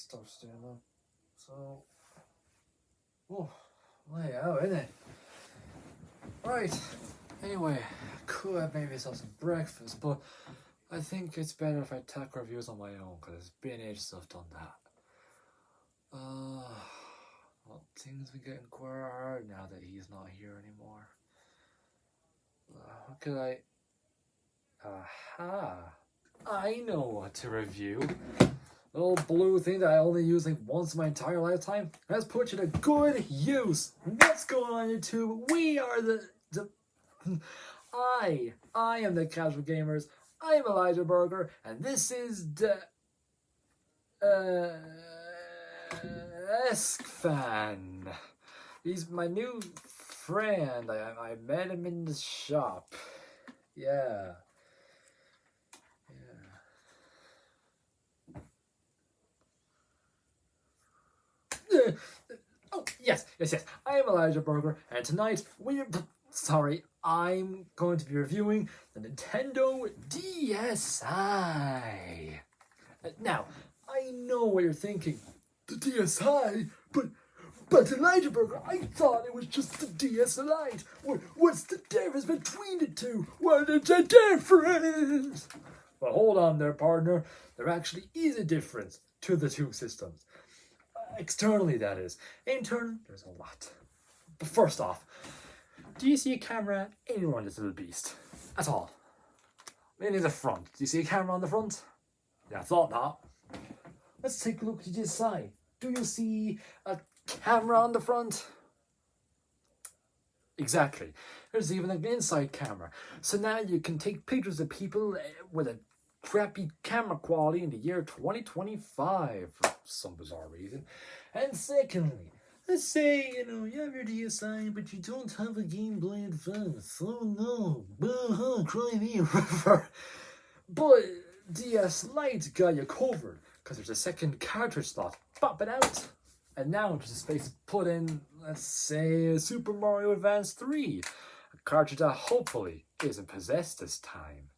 stuff's doing up. So, oh, lay out, isn't it? Right. Anyway, could have made myself some breakfast, but I think it's better if I take reviews on my own, because it's been ages since I've done that. Well, things been getting quite hard now that he's not here anymore. What could I... Aha! I know what to review. Little blue thing that I only use like once in my entire lifetime. Let's put you to good use. What's going on YouTube? We are the I am the Casual Gamers. I am Elijah Berger, and this is the Eskfan. He's my new friend. I met him in the shop. Yeah. Oh, yes. I am Elijah Berger, and tonight I'm going to be reviewing the Nintendo DSi. Now, I know what you're thinking. The DSi? But Elijah Berger, I thought it was just the DS Lite. What's the difference between the two? What is the difference? Well, hold on there, partner. There actually is a difference to the two systems. Externally, that is. Internally, there's a lot. But first off, do you see a camera anywhere on this little beast? At all? Maybe the front. Do you see a camera on the front? Yeah, I thought not. Let's take a look at this side. Do you see a camera on the front? Exactly. There's even an inside camera. So now you can take pictures of people with a crappy camera quality in the year 2025 for some bizarre reason. And secondly, let's say, you have your DSi, but you don't have a Game Boy Advance. Oh no, cry me a river. But DS Lite got you covered, because there's a second cartridge slot. Pop it out. And now there's a space to put in, let's say, Super Mario Advance 3. A cartridge that hopefully isn't possessed this time.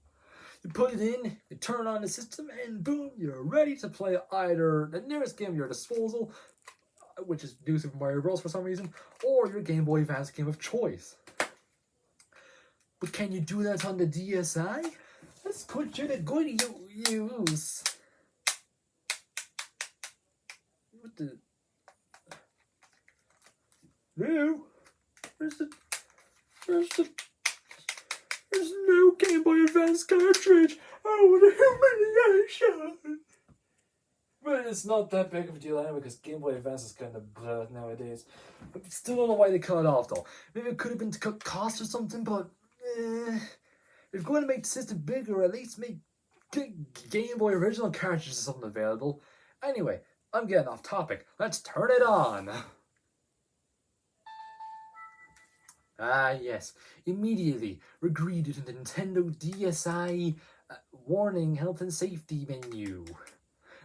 You put it in, you turn on the system, and boom, you're ready to play either the nearest game at your disposal, which is New Super Mario Bros. For some reason, or your Game Boy Advance game of choice. But can you do that on the DSi? Let's put you to good use. What the... No! There's no Game Boy Advance cartridge! Oh, what a humiliation! But it's not that big of a deal anyway, because Game Boy Advance is kind of blah nowadays. I still don't know why they cut it off though. Maybe it could have been to cut costs or something, but if you're going to make the system bigger, at least make Game Boy original cartridges or something available. Anyway, I'm getting off topic. Let's turn it on! Ah, yes. Immediately, we're greeted in the Nintendo DSi warning health and safety menu.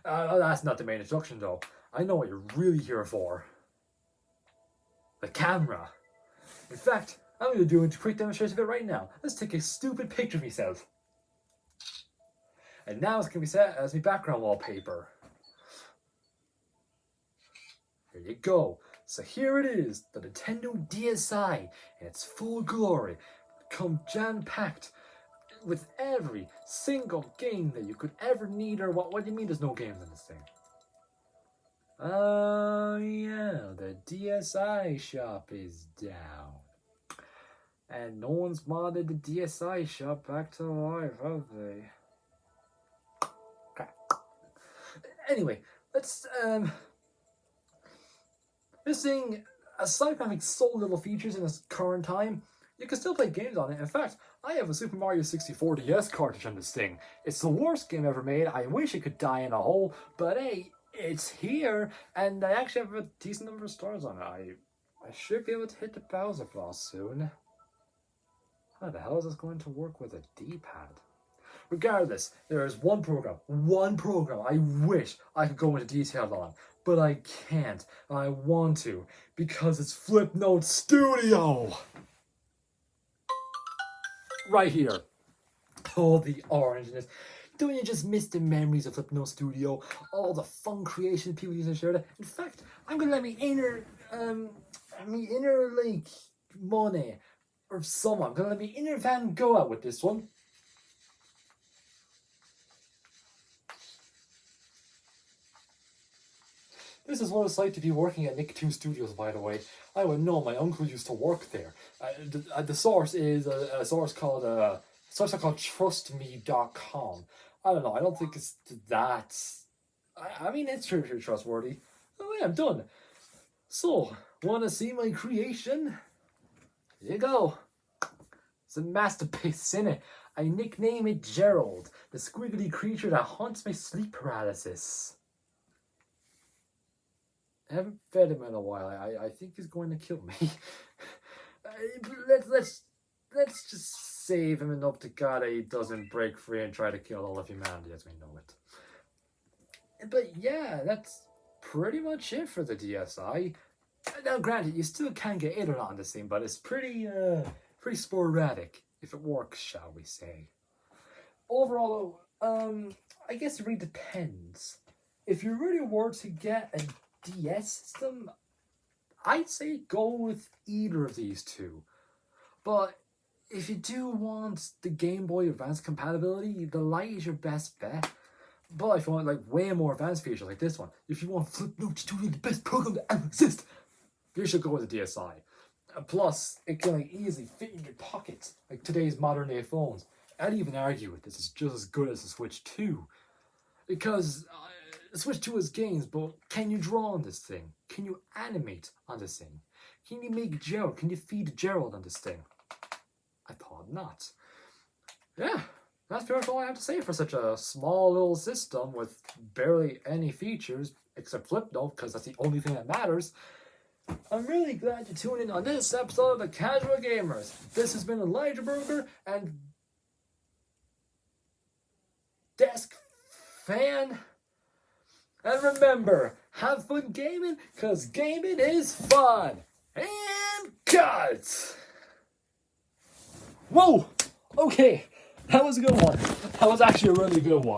That's not the main instruction, though. I know what you're really here for. The camera. In fact, I'm going to do a quick demonstration of it right now. Let's take a stupid picture of myself. And now it's going to be set as my background wallpaper. There you go. So here it is, the Nintendo DSi in its full glory, come jam-packed with every single game that you could ever need, or what do you mean there's no games in this thing? Oh yeah, the DSi shop is down. And no one's modded the DSi shop back to life, have they? Okay. Anyway, let's, this thing, aside from having so little features in its current time, you can still play games on it. In fact, I have a Super Mario 64 DS cartridge on this thing. It's the worst game ever made. I wish it could die in a hole, but hey, it's here, and I actually have a decent number of stars on it. I should be able to hit the Bowser boss soon. How the hell is this going to work with a D-pad? Regardless, there is one program I wish I could go into detail on, but I can't, and I want to, because it's Flipnote Studio! Right here. Oh, the orangeness. Don't you just miss the memories of Flipno Studio? All the fun creation people used to share that. In fact, I'm gonna let me inner like money or someone. I'm gonna let me inner Van Gogh out with this one. This is what it's like to be working at Nicktoons Studios, by the way. I would know, my uncle used to work there. The source is a source called trustme.com. I don't know, I don't think it's that... I mean, it's pretty trustworthy. Oh yeah, I'm done. So, want to see my creation? Here you go. It's a masterpiece, innit? I nickname it Gerald, the squiggly creature that haunts my sleep paralysis. I haven't fed him in a while. I think he's going to kill me. Let's just save him enough to God he doesn't break free and try to kill all of humanity as we know it. But yeah, that's pretty much it for the DSi. Now granted, you still can get internet on this thing, but it's pretty sporadic, if it works, shall we say. Overall, I guess it really depends. If you really were to get a DS system, I'd say go with either of these two. But if you do want the Game Boy Advance compatibility, the Lite is your best bet. But if you want like way more advanced features like this one, if you want Flipnote Studio, the best program to ever exist, you should go with the DSi. Plus, it can like easily fit in your pocket, like today's modern day phones. I'd even argue with this is just as good as the Switch 2. Because the Switch 2 has games, but can you draw on this thing? Can you animate on this thing? Can you make Gerald? Can you feed Gerald on this thing? I thought not. Yeah, that's pretty much all I have to say for such a small little system with barely any features, except Flipnote, because that's the only thing that matters. I'm really glad you tuned in on this episode of The Casual Gamers. This has been Elijah Burger and Desk Fan. And remember, have fun gaming, because gaming is fun. And cut! Whoa! Okay, that was a good one. That was actually a really good one.